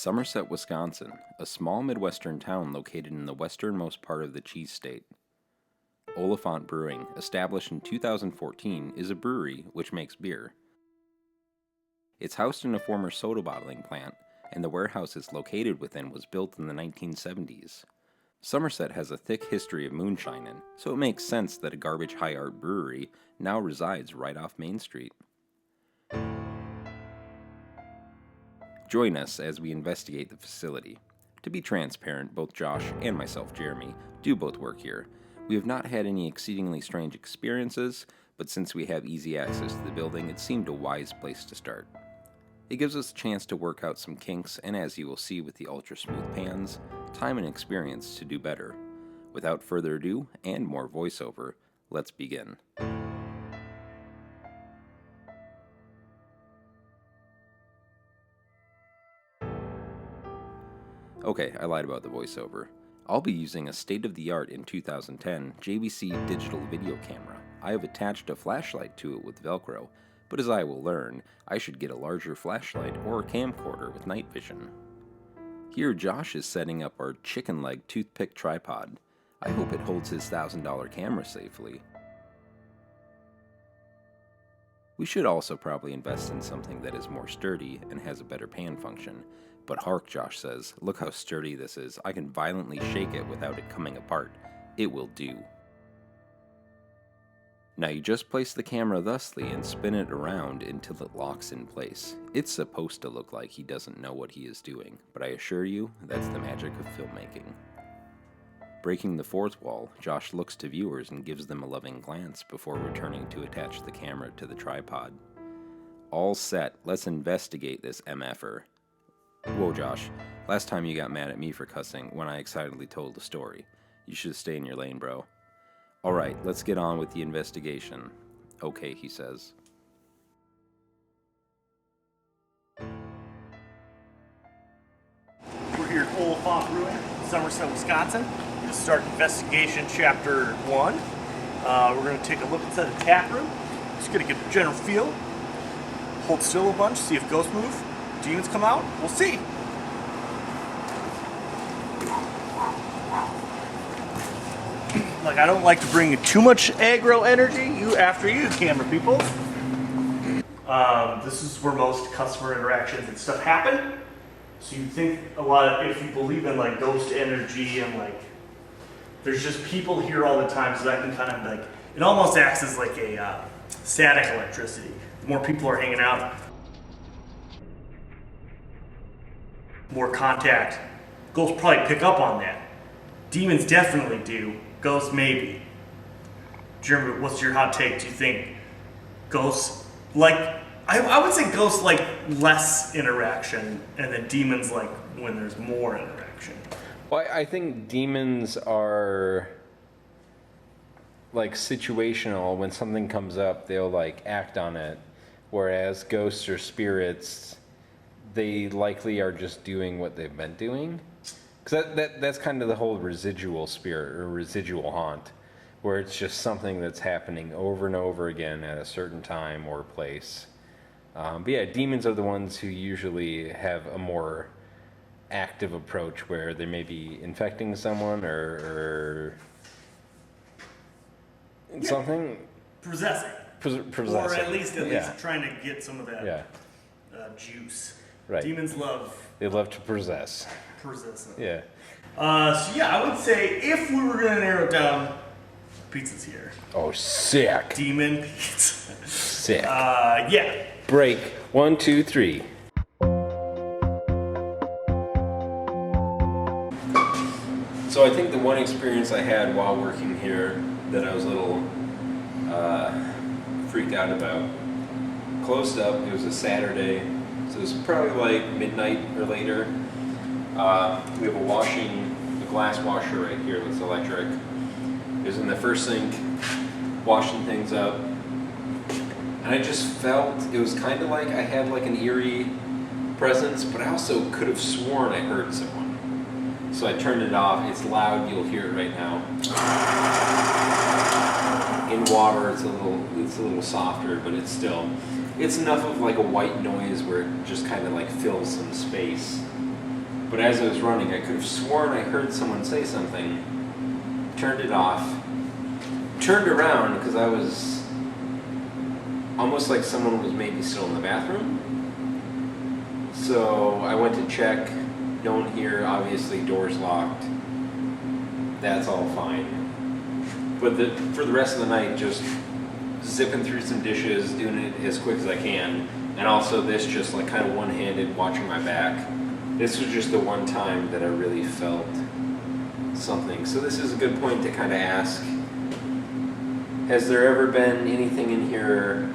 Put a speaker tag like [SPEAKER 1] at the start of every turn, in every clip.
[SPEAKER 1] Somerset, Wisconsin, a small Midwestern town located in the westernmost part of the cheese state. Oliphant Brewing, established in 2014, is a brewery which makes beer. It's housed in a former soda bottling plant, and the warehouse it's located within was built in the 1970s. Somerset has a thick history of moonshining, so it makes sense that a garbage high art brewery now resides right off Main Street. Join us as we investigate the facility. To be transparent, both Josh and myself, Jeremy, do both work here. We have not had any exceedingly strange experiences, but since we have easy access to the building, it seemed a wise place to start. It gives us a chance to work out some kinks, and as you will see with the ultra smooth pans, time and experience to do better. Without further ado, and more voiceover, let's begin. Okay, I lied about the voiceover. I'll be using a state-of-the-art in 2010 JVC digital video camera. I have attached a flashlight to it with Velcro, but as I will learn, I should get a larger flashlight or a camcorder with night vision. Here Josh is setting up our chicken leg toothpick tripod. I hope it holds his $1,000 camera safely. We should also probably invest in something that is more sturdy and has a better pan function. But hark, Josh says, look how sturdy this is. I can violently shake it without it coming apart. It will do. Now you just place the camera thusly and spin it around until it locks in place. It's supposed to look like he doesn't know what he is doing, but I assure you, that's the magic of filmmaking. Breaking the fourth wall, Josh looks to viewers and gives them a loving glance before returning to attach the camera to the tripod. All set, let's investigate this MFer. Whoa, Josh. Last time you got mad at me for cussing when I excitedly told the story. You should stay in your lane, bro. Alright, let's get on with the investigation. Okay, he says.
[SPEAKER 2] We're here at Oliphant Brewing, Somerset, Wisconsin. We're going to start investigation chapter 1. We're going to take a look inside the tap room. Just going to get a general feel. Hold still a bunch, see if ghosts move. Demons come out, we'll see. Like, I don't like to bring too much aggro energy. After you, camera people. This is where most customer interactions and stuff happen. So you think a lot of, if you believe in like ghost energy and like, there's just people here all the time, so that can kind of like, it almost acts as like a static electricity. The more people are hanging out, more contact. Ghosts probably pick up on that. Demons definitely do. Ghosts maybe. Jeremy, what's your hot take? Do you think ghosts like, I would say ghosts like less interaction, and then demons like when there's more interaction.
[SPEAKER 1] Well, I think demons are like situational. When something comes up, they'll like act on it, whereas ghosts or spirits, they likely are just doing what they've been doing. Because that's kind of the whole residual spirit or residual haunt, where it's just something that's happening over and over again at a certain time or place. But yeah, demons are the ones who usually have a more active approach where they may be infecting someone or something.
[SPEAKER 2] Possessing.
[SPEAKER 1] Possessing.
[SPEAKER 2] Or at least trying to get some of that juice.
[SPEAKER 1] Right.
[SPEAKER 2] Demons
[SPEAKER 1] They love to possess.
[SPEAKER 2] Possessing.
[SPEAKER 1] Yeah.
[SPEAKER 2] So yeah, I would say if we were going to narrow it down, pizza's here.
[SPEAKER 1] Oh, sick.
[SPEAKER 2] Demon pizza.
[SPEAKER 1] Sick.
[SPEAKER 2] Yeah.
[SPEAKER 1] Break. 1, 2, 3. So I think the one experience I had while working here that I was a little freaked out about, closed up, it was a Saturday, so it was probably like midnight or later. We have a glass washer right here that's electric. It was in the first sink, washing things up. And I just felt, it was kind of like I had like an eerie presence, but I also could have sworn I heard someone. So I turned it off. It's loud, you'll hear it right now. In water, it's a little softer, but it's enough of like a white noise where it just kind of like fills some space. But as I was running, I could have sworn I heard someone say something, turned it off, turned around because I was almost like someone was maybe still in the bathroom. So I went to check, don't hear, obviously doors locked. That's all fine. But for the rest of the night, just zipping through some dishes, doing it as quick as I can. And also this just like kind of one-handed, watching my back. This was just the one time that I really felt something. So this is a good point to kind of ask, has there ever been anything in here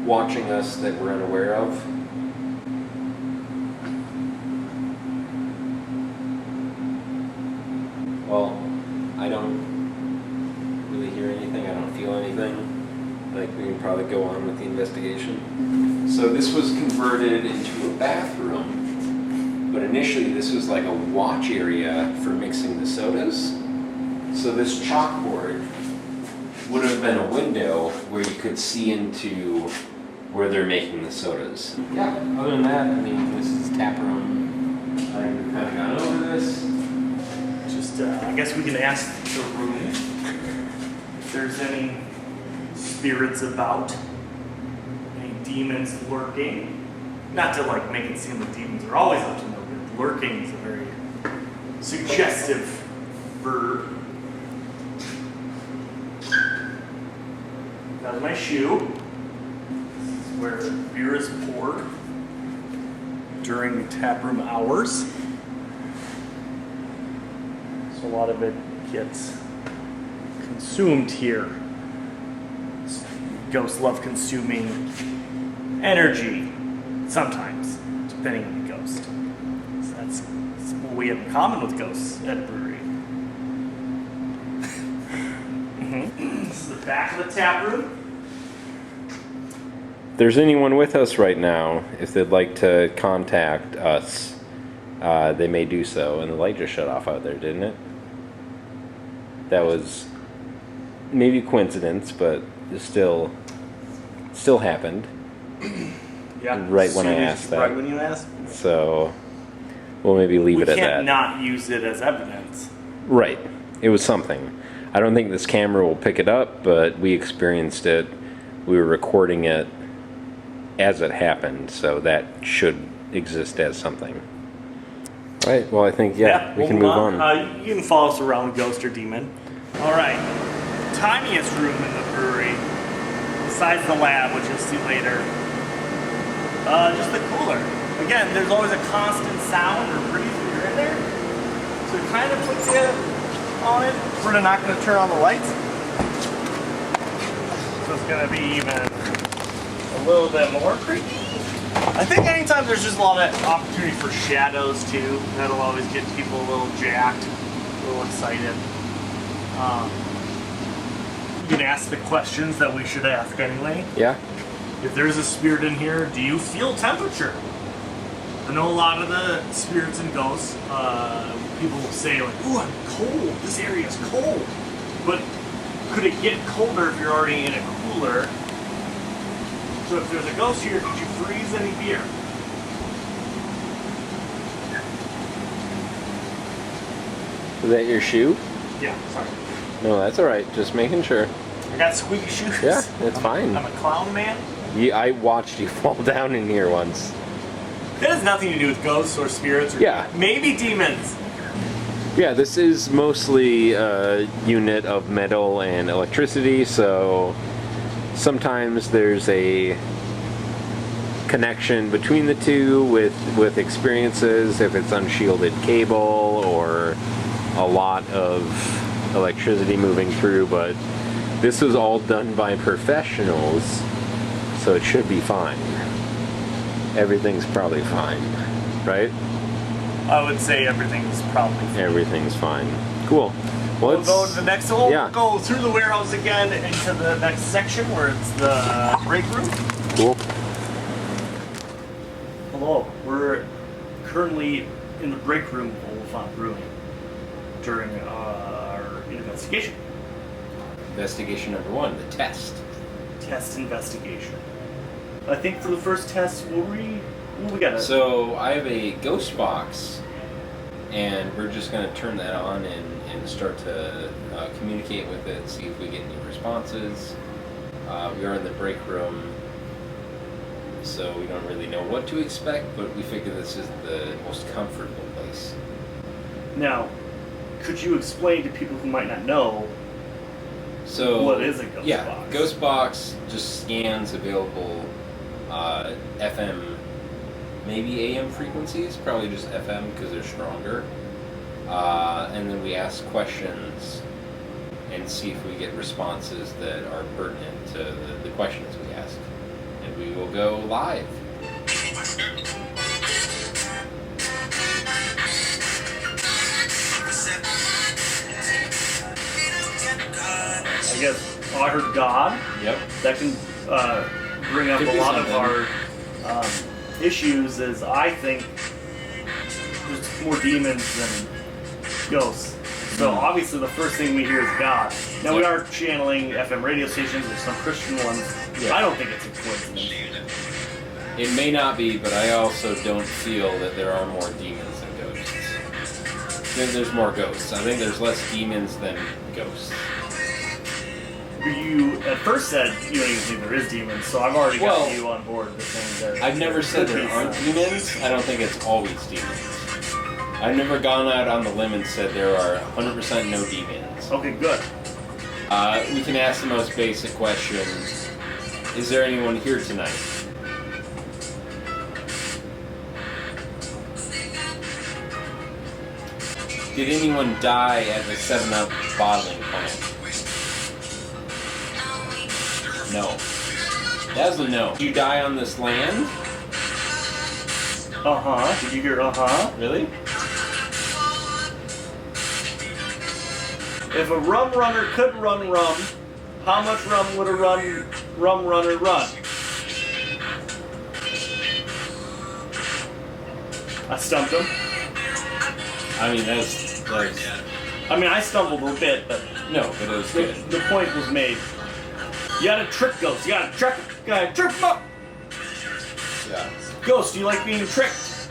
[SPEAKER 1] watching us that we're unaware of? Well, I don't really hear anything, I don't feel anything. Like, we can probably go on with the investigation. So this was converted into a bathroom, but initially this was like a watch area for mixing the sodas. So this chalkboard would have been a window where you could see into where they're making the sodas. Yeah, other than that, I mean, this is TAPROOM. I think we've kind of gone over this.
[SPEAKER 2] Just, I guess we can ask the room if there's any spirits about, any demons lurking. Not to like make it seem like demons are always up to no good. Lurking is a very suggestive verb. That was my shoe. This is where beer is poured during taproom hours. So a lot of it gets consumed here. Ghosts love consuming energy, sometimes, depending on the ghost. So that's what we have in common with ghosts at a brewery. This is the back of the tap room.
[SPEAKER 1] If there's anyone with us right now, if they'd like to contact us, they may do so. And the light just shut off out there, didn't it? That was maybe coincidence, but it still happened.
[SPEAKER 2] Yeah.
[SPEAKER 1] Right when I asked that.
[SPEAKER 2] Right when you asked.
[SPEAKER 1] So we'll maybe leave it at that.
[SPEAKER 2] We can't not use it as evidence.
[SPEAKER 1] Right. It was something. I don't think this camera will pick it up, but we experienced it. We were recording it as it happened, so that should exist as something. All right. Well, I think, we can move on.
[SPEAKER 2] You can follow us around, ghost or demon. All right. Tiniest room in the brewery, besides the lab, which you'll see later. Just the cooler. Again, there's always a constant sound or breeze when you're in there, so it kind of puts you on it. We're not going to turn on the lights, so it's going to be even a little bit more creepy. I think anytime there's just a lot of opportunity for shadows too, that'll always get people a little jacked, a little excited. You can ask the questions that we should ask anyway.
[SPEAKER 1] Yeah.
[SPEAKER 2] If there's a spirit in here, do you feel temperature? I know a lot of the spirits and ghosts, people will say like, ooh, I'm cold, this area is cold. But could it get colder if you're already in a cooler? So if there's a ghost here, could you freeze any beer?
[SPEAKER 1] Is that your shoe?
[SPEAKER 2] Yeah, sorry.
[SPEAKER 1] No, that's all right. Just making sure.
[SPEAKER 2] I got squeaky shoes.
[SPEAKER 1] Yeah, it's fine.
[SPEAKER 2] I'm a clown man.
[SPEAKER 1] Yeah, I watched you fall down in here once.
[SPEAKER 2] That has nothing to do with ghosts or spirits or maybe demons.
[SPEAKER 1] Yeah, this is mostly a unit of metal and electricity, so sometimes there's a connection between the two with experiences, if it's unshielded cable or a lot of electricity moving through, but this was all done by professionals, so it should be fine. Everything's probably fine, right?
[SPEAKER 2] I would say everything's probably fine.
[SPEAKER 1] Everything's fine. Cool.
[SPEAKER 2] We'll go to the next one.
[SPEAKER 1] Yeah.
[SPEAKER 2] We'll go through the warehouse again into the next section where it's the break room.
[SPEAKER 1] Cool.
[SPEAKER 2] Hello. We're currently in the break room of Oliphant Brewing during our investigation.
[SPEAKER 1] Investigation number 1, the test.
[SPEAKER 2] Test investigation. I think for the first test, what we got?
[SPEAKER 1] So I have a ghost box and we're just going to turn that on and start to communicate with it, see if we get any responses. We are in the break room, so we don't really know what to expect, but we figure this is the most comfortable place.
[SPEAKER 2] Now, could you explain to people who might not know
[SPEAKER 1] So
[SPEAKER 2] what is a ghost
[SPEAKER 1] yeah,
[SPEAKER 2] box?
[SPEAKER 1] Ghost Box just scans available FM, maybe AM frequencies, probably just FM because they're stronger. And then we ask questions and see if we get responses that are pertinent to the questions we ask. And we will go live.
[SPEAKER 2] I guess I heard God.
[SPEAKER 1] Yep.
[SPEAKER 2] That can bring up
[SPEAKER 1] Could
[SPEAKER 2] a
[SPEAKER 1] be
[SPEAKER 2] lot
[SPEAKER 1] something.
[SPEAKER 2] of our issues. Is I think there's more demons than ghosts. So obviously the first thing we hear is God. Now we are channeling FM radio stations. There's some Christian ones.
[SPEAKER 1] Yeah.
[SPEAKER 2] I don't think it's a coincidence.
[SPEAKER 1] It may not be, but I also don't feel that there are more demons than ghosts. I think there's more ghosts. I think there's less demons than ghosts.
[SPEAKER 2] You at first said you don't even think there is demons, so I've already
[SPEAKER 1] Well,
[SPEAKER 2] got you on board with saying that.
[SPEAKER 1] I've never said there aren't demons. I don't think it's always demons. I've never gone out on the limb and said there are 100% no demons.
[SPEAKER 2] Okay, good.
[SPEAKER 1] We can ask the most basic question. Is there anyone here tonight? Did anyone die at the 7-Up bottling plant? No. That's a no. Did you die on this land?
[SPEAKER 2] Uh-huh. Did you hear uh-huh?
[SPEAKER 1] Really?
[SPEAKER 2] If a rum runner could run rum, how much rum would a rum runner run? I stumped him.
[SPEAKER 1] I mean, that's
[SPEAKER 2] I mean, I stumbled a bit, but
[SPEAKER 1] no, but it was good.
[SPEAKER 2] the point was made. You gotta trick ghosts. You gotta trip them up.
[SPEAKER 1] Yeah.
[SPEAKER 2] Ghost, do you like being tricked?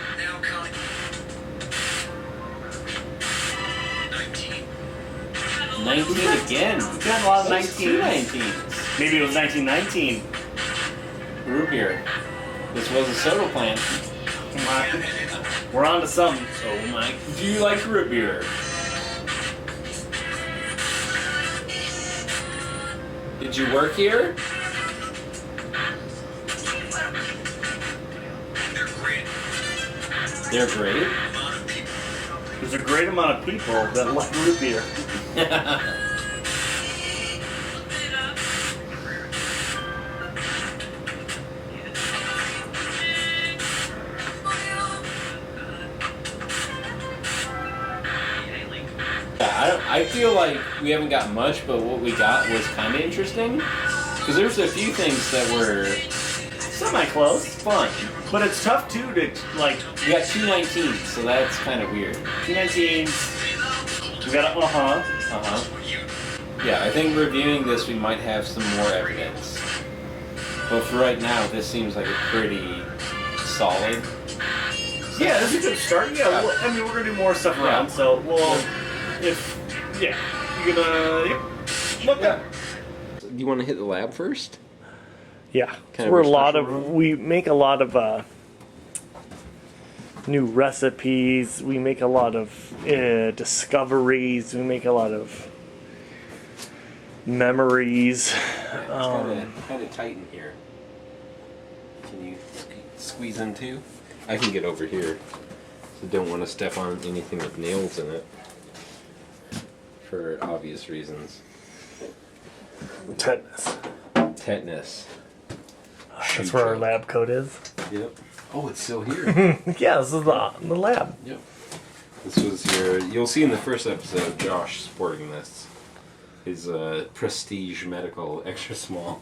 [SPEAKER 1] 19 again.
[SPEAKER 2] You got a lot of
[SPEAKER 1] That's
[SPEAKER 2] 19.
[SPEAKER 1] two 19s.
[SPEAKER 2] Maybe it was 1919.
[SPEAKER 1] Root beer. This was a soda plant.
[SPEAKER 2] Come on. We're on to something.
[SPEAKER 1] Oh my. Do you like root beer? Did you work here? They're great.
[SPEAKER 2] There's a great amount of people that like root beer.
[SPEAKER 1] I feel like we haven't got much, but what we got was kind of interesting. Because there's a few things that were
[SPEAKER 2] Semi-close.
[SPEAKER 1] fun.
[SPEAKER 2] But it's tough, too, to, like,
[SPEAKER 1] We got 2 19s, so that's kind of weird.
[SPEAKER 2] 219. We got a uh-huh.
[SPEAKER 1] Uh-huh. Yeah, I think reviewing this, we might have some more evidence. But for right now, this seems like a pretty solid.
[SPEAKER 2] Yeah, this is a good start. Yeah,
[SPEAKER 1] Yeah.
[SPEAKER 2] well, I mean, we're going to do more stuff around,
[SPEAKER 1] Yeah.
[SPEAKER 2] so we'll... Yeah, you're gonna... Yep. Look up.
[SPEAKER 1] Do you want to hit the lab first?
[SPEAKER 2] Yeah,
[SPEAKER 1] Kind of
[SPEAKER 2] we're
[SPEAKER 1] a
[SPEAKER 2] a lot
[SPEAKER 1] special
[SPEAKER 2] of
[SPEAKER 1] room?
[SPEAKER 2] we make a lot of new recipes. We make a lot of discoveries. We make a lot of memories.
[SPEAKER 1] It's kind of tight in here. Can you squeeze in too? I can get over here. So don't want to step on anything with nails in it. For obvious reasons.
[SPEAKER 2] Tetanus.
[SPEAKER 1] Tetanus.
[SPEAKER 2] That's where our lab coat is.
[SPEAKER 1] Yep. Oh, it's still here.
[SPEAKER 2] Yeah, this is the lab.
[SPEAKER 1] Yep. This was you'll see in the first episode, Josh sporting this. His Prestige Medical Extra Small.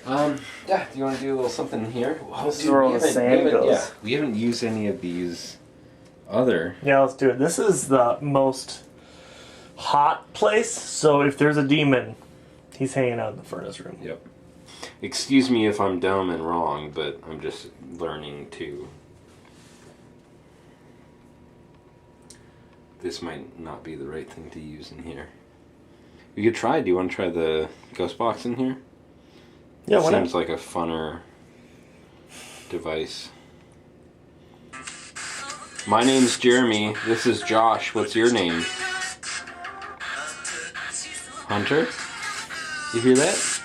[SPEAKER 1] Yeah, do you want to do a little something here? Well,
[SPEAKER 2] This is where all the sand goes.
[SPEAKER 1] Yeah, we haven't used any of these other.
[SPEAKER 2] Yeah, let's do it. This is the most hot place, so if there's a demon, he's hanging out in the furnace room.
[SPEAKER 1] Yep. Excuse me if I'm dumb and wrong, but I'm just learning to This might not be the right thing to use in here. We could try. Do you want to try the ghost box in here?
[SPEAKER 3] Yeah,
[SPEAKER 1] it
[SPEAKER 3] why not?
[SPEAKER 1] seems like a funner device. My name's Jeremy. This is Josh. What's your name? Hunter? You hear that?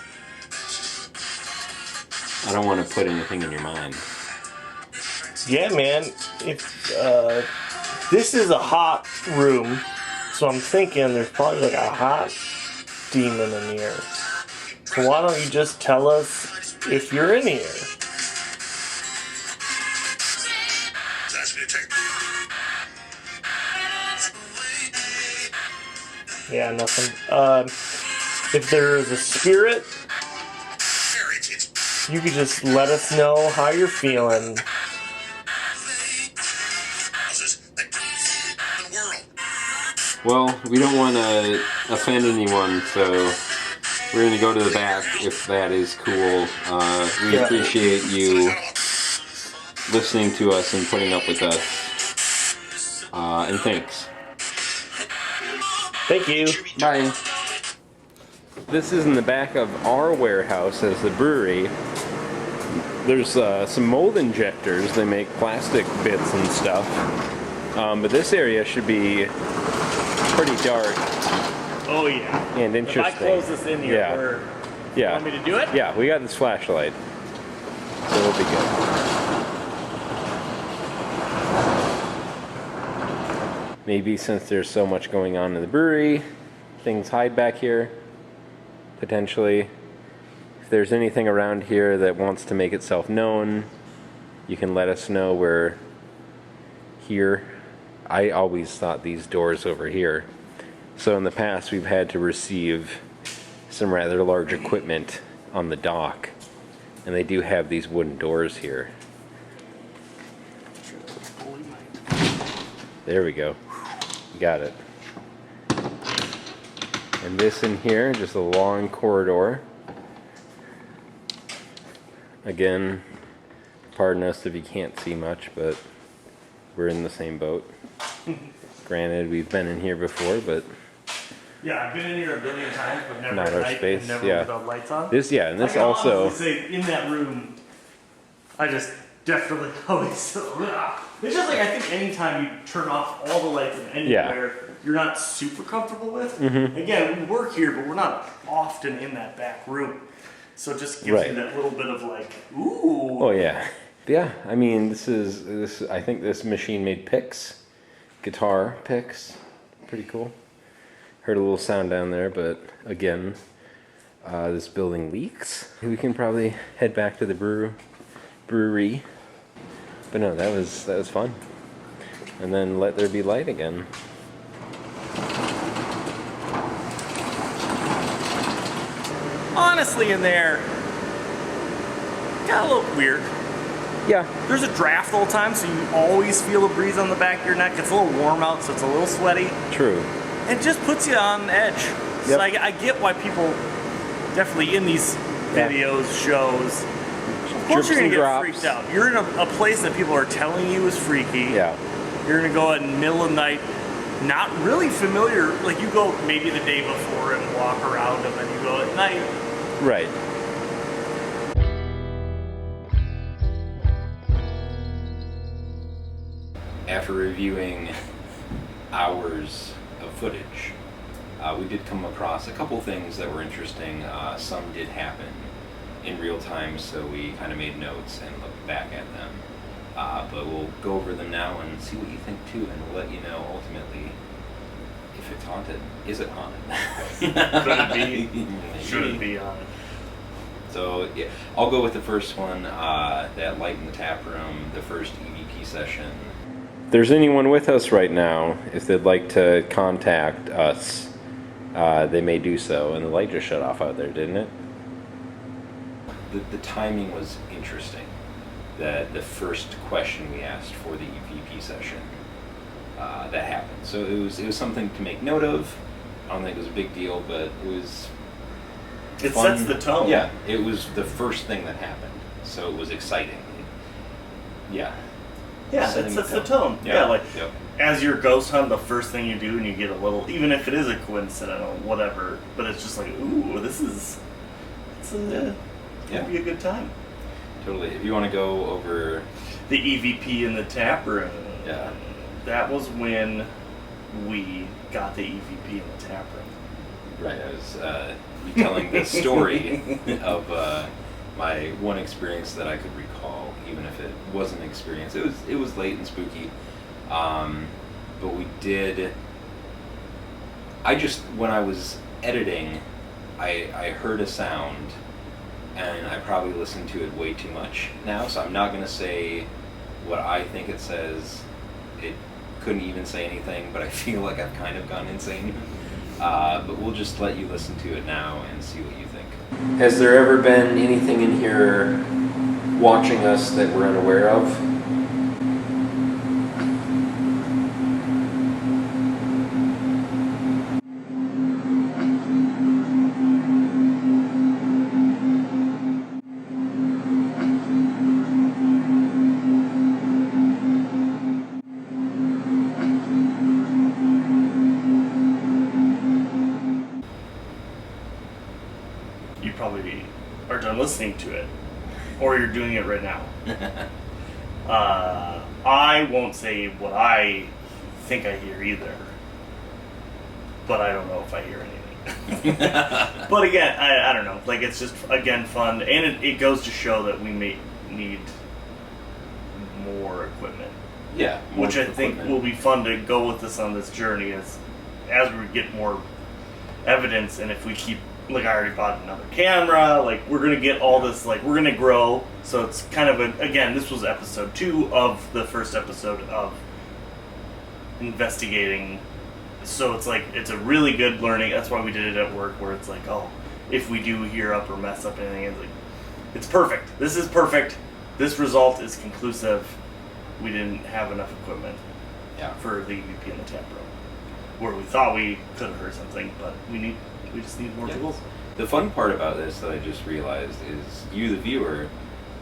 [SPEAKER 1] I don't want to put anything in your mind.
[SPEAKER 3] Yeah, man. If this is a hot room, so I'm thinking there's probably like a hot demon in here. So why don't you just tell us if you're in here? Yeah, nothing. If there is a spirit, you could just let us know how you're feeling.
[SPEAKER 1] Well, we don't want to offend anyone, so we're going to go to the back if that is cool. We appreciate you listening to us and putting up with us. And thanks.
[SPEAKER 3] Thank you.
[SPEAKER 1] Bye. This is in the back of our warehouse as the brewery. There's some mold injectors. They make plastic bits and stuff. But this area should be pretty dark.
[SPEAKER 2] Oh yeah.
[SPEAKER 1] And interesting.
[SPEAKER 2] If I close this in here,
[SPEAKER 1] Yeah.
[SPEAKER 2] you want me to do it?
[SPEAKER 1] Yeah, we got this flashlight. So it'll be good. Maybe since there's so much going on in the brewery, things hide back here. Potentially. If there's anything around here that wants to make itself known, you can let us know. We're here. I always thought these doors over here. So in the past we've had to receive some rather large equipment on the dock. And they do have these wooden doors here. There we go. Got it. And this in here, just a long corridor. Again, pardon us if you can't see much, but we're in the same boat. Granted, we've been in here before, but
[SPEAKER 2] Yeah, I've been in here a billion times, but never
[SPEAKER 1] Not
[SPEAKER 2] at
[SPEAKER 1] our
[SPEAKER 2] night
[SPEAKER 1] space,
[SPEAKER 2] and never
[SPEAKER 1] yeah.
[SPEAKER 2] without lights on.
[SPEAKER 1] this, yeah, and
[SPEAKER 2] I
[SPEAKER 1] this
[SPEAKER 2] can
[SPEAKER 1] also,
[SPEAKER 2] honestly say in that room, I just definitely always. It's just like I think anytime you turn off all the lights in anywhere, you're not super comfortable with.
[SPEAKER 1] Mm-hmm.
[SPEAKER 2] Again, we work here, but we're not often in that back room, so it just gives
[SPEAKER 1] Right.
[SPEAKER 2] you that little bit of like, ooh.
[SPEAKER 1] oh yeah. Yeah, I mean, this. I think this machine made picks, guitar picks. Pretty cool. Heard a little sound down there, but again, this building leaks. We can probably head back to the brewery. But no, that was fun. And then let there be light again.
[SPEAKER 2] Honestly, in there, got a little weird.
[SPEAKER 1] Yeah.
[SPEAKER 2] There's a draft the whole time, so you always feel a breeze on the back of your neck. It's a little warm out, so it's a little sweaty.
[SPEAKER 1] True.
[SPEAKER 2] It just puts you on edge. So
[SPEAKER 1] Yep.
[SPEAKER 2] I get why people definitely in these videos, shows, of course
[SPEAKER 1] Drips
[SPEAKER 2] you're gonna
[SPEAKER 1] and
[SPEAKER 2] get
[SPEAKER 1] drops.
[SPEAKER 2] freaked out. You're in a place that people are telling you is freaky.
[SPEAKER 1] Yeah.
[SPEAKER 2] You're gonna go in the middle of the night, not really familiar. Like you go maybe the day before and walk around, and then you go at night.
[SPEAKER 1] Right. After reviewing hours of footage, we did come across a couple things that were interesting. Some did happen in real time, so we kind of made notes and looked back at them. But we'll go over them now and see what you think too, and we'll let you know ultimately if it's haunted. Is it haunted?
[SPEAKER 2] Could it be? Should it be on it?
[SPEAKER 1] So yeah, I'll go with the first one, that light in the tap room, the first EVP session. If there's anyone with us right now, if they'd like to contact us, they may do so. And the light just shut off out there, didn't it? The timing was interesting. The first question we asked for the EVP session, that happened. So it was something to make note of. I don't think it was a big deal, but it was
[SPEAKER 2] It
[SPEAKER 1] fun.
[SPEAKER 2] sets the tone.
[SPEAKER 1] Yeah, it was the first thing that happened, so it was exciting. Yeah.
[SPEAKER 3] Yeah,
[SPEAKER 1] setting
[SPEAKER 3] it sets the tone.
[SPEAKER 1] Yeah.
[SPEAKER 3] Yeah, like
[SPEAKER 1] Yep.
[SPEAKER 3] as your ghost hunt, the first thing you do, and you get a little, even if it is a coincidental, whatever, but it's just like, ooh, it's
[SPEAKER 1] Yeah.
[SPEAKER 3] gonna be a good time.
[SPEAKER 1] Totally. If you want to go over,
[SPEAKER 3] The EVP in the TAPROOM.
[SPEAKER 1] yeah,
[SPEAKER 3] That was when we got the EVP in the TAPROOM.
[SPEAKER 1] right. I was retelling the story of my one experience that I could recall, even if it wasn't an experience. It was late and spooky, but we did. When I was editing, I heard a sound, and I probably listened to it way too much now, so I'm not going to say what I think it says. It couldn't even say anything, but I feel like I've kind of gone insane. But we'll just let you listen to it now and see what you think. Has there ever been anything in here watching us that we're unaware of?
[SPEAKER 3] You probably are done listening to it, or you're doing it right now. I won't say what I think I hear either, but I don't know if I hear anything. But again, I don't know. Like, it's just, again, fun, and it goes to show that we may need more equipment.
[SPEAKER 1] Yeah.
[SPEAKER 3] Which I think will be fun to go with us on this journey as we get more evidence, and if we keep, like, I already bought another camera, like, we're gonna get all this, like, we're gonna grow. So it's kind of again, this was episode 2 of the first episode of investigating. So it's like, it's a really good learning. That's why we did it at work, where it's like, oh, if we do hear up or mess up anything, it's like, it's perfect. This is perfect. This result is conclusive. We didn't have enough equipment for the EVP in the tap room, where we thought we could have heard something, but we just need more tools.
[SPEAKER 1] The fun part about this that I just realized is you, the viewer,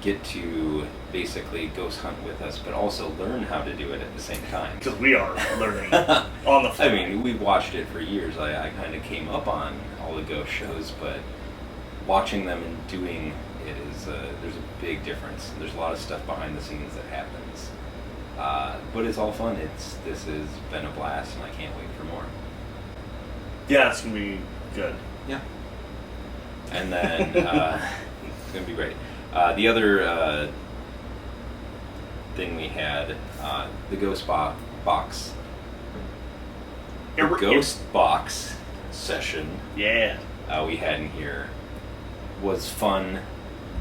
[SPEAKER 1] get to basically ghost hunt with us, but also learn how to do it at the same time.
[SPEAKER 3] Because we are learning on the fly.
[SPEAKER 1] I mean, we've watched it for years. I kind of came up on all the ghost shows, but watching them and doing it is, there's a big difference. There's a lot of stuff behind the scenes that happens. But it's all fun. This has been a blast, and I can't wait for more.
[SPEAKER 3] Yeah, it's going to be good.
[SPEAKER 1] Yeah. And then, it's going to be great. The other thing we had, the ghost box. The ghost box session we had in here was fun.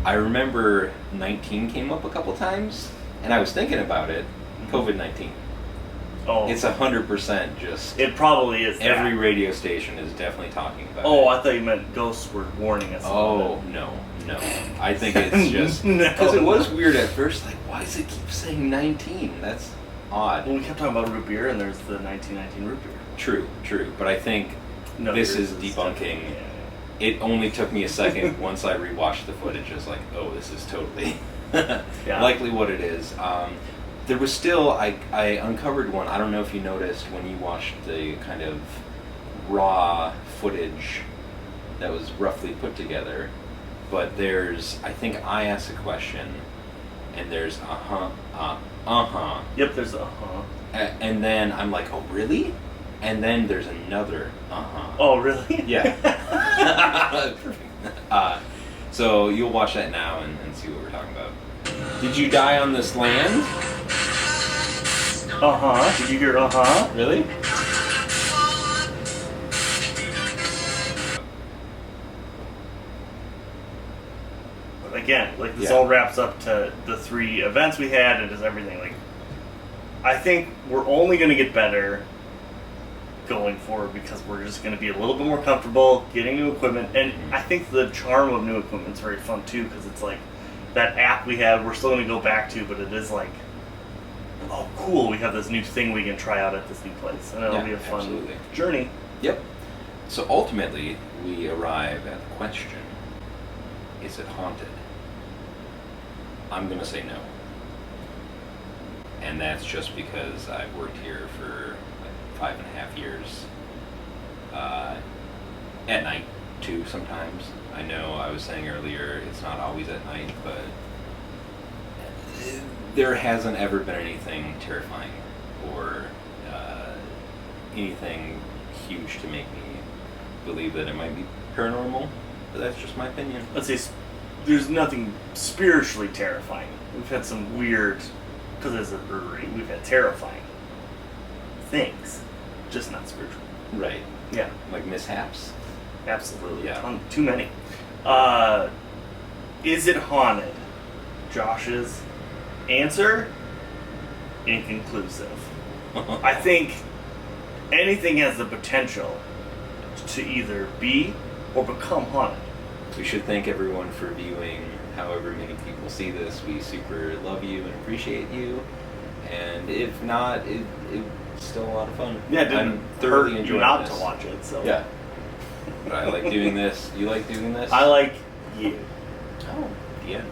[SPEAKER 1] I remember 19 came up a couple times, and I was thinking about it. COVID-19.
[SPEAKER 3] Oh,
[SPEAKER 1] It's 100% just.
[SPEAKER 3] it probably is.
[SPEAKER 1] Every
[SPEAKER 3] that.
[SPEAKER 1] radio station is definitely talking about it.
[SPEAKER 3] Oh, I thought you meant ghosts were warning us.
[SPEAKER 1] Oh,
[SPEAKER 3] about it.
[SPEAKER 1] no. I think it's just. Because it was weird at first. Like, why does it keep saying 19? That's odd.
[SPEAKER 3] Well, we kept talking about root beer, and there's the 1919 root beer.
[SPEAKER 1] True. But I think this is debunking.
[SPEAKER 3] Yeah.
[SPEAKER 1] It only took me a second once I rewatched the footage. I was like, oh, this is totally likely what it is. There was still, I uncovered one. I don't know if you noticed when you watched the kind of raw footage that was roughly put together. But I think I asked a question, and there's
[SPEAKER 3] Yep, there's
[SPEAKER 1] and then I'm like, oh, really? And then there's another
[SPEAKER 3] Oh, really?
[SPEAKER 1] Yeah. Perfect. So you'll watch that now and see what we're talking about. Did you die on this land?
[SPEAKER 3] Did you hear
[SPEAKER 1] Really?
[SPEAKER 3] Again, like, this all wraps up to the 3 events we had and just everything. Like, I think we're only going to get better going forward because we're just going to be a little bit more comfortable getting new equipment. And I think the charm of new equipment is very fun too, because it's like that app we have, we're still going to go back to, but it is like, oh, cool, we have this new thing we can try out at this new place. And it'll be a fun journey.
[SPEAKER 1] Yep. So ultimately, we arrive at the question, is it haunted? I'm going to say no. And that's just because I've worked here for like 5.5 years. At night too sometimes. I know I was saying earlier it's not always at night, but there hasn't ever been anything terrifying or anything huge to make me believe that it might be paranormal. But that's just my opinion.
[SPEAKER 3] Let's say there's nothing spiritually terrifying. We've had some weird, because it's a brewery, we've had terrifying things, just not spiritual.
[SPEAKER 1] Right.
[SPEAKER 3] Yeah,
[SPEAKER 1] Like mishaps.
[SPEAKER 3] absolutely.
[SPEAKER 1] Yeah.
[SPEAKER 3] Too many. Is it haunted? Josh's answer, inconclusive. I think anything has the potential to either be or become haunted.
[SPEAKER 1] We should thank everyone for viewing. However many people see this, we super love you and appreciate you. And if not, it's still a lot of fun.
[SPEAKER 3] Yeah, it didn't
[SPEAKER 1] I'm thoroughly
[SPEAKER 3] hurt you
[SPEAKER 1] enjoying
[SPEAKER 3] not
[SPEAKER 1] this.
[SPEAKER 3] to watch it. So
[SPEAKER 1] Yeah. But I like doing this. You like doing this?
[SPEAKER 3] I like you.
[SPEAKER 1] Oh, the end.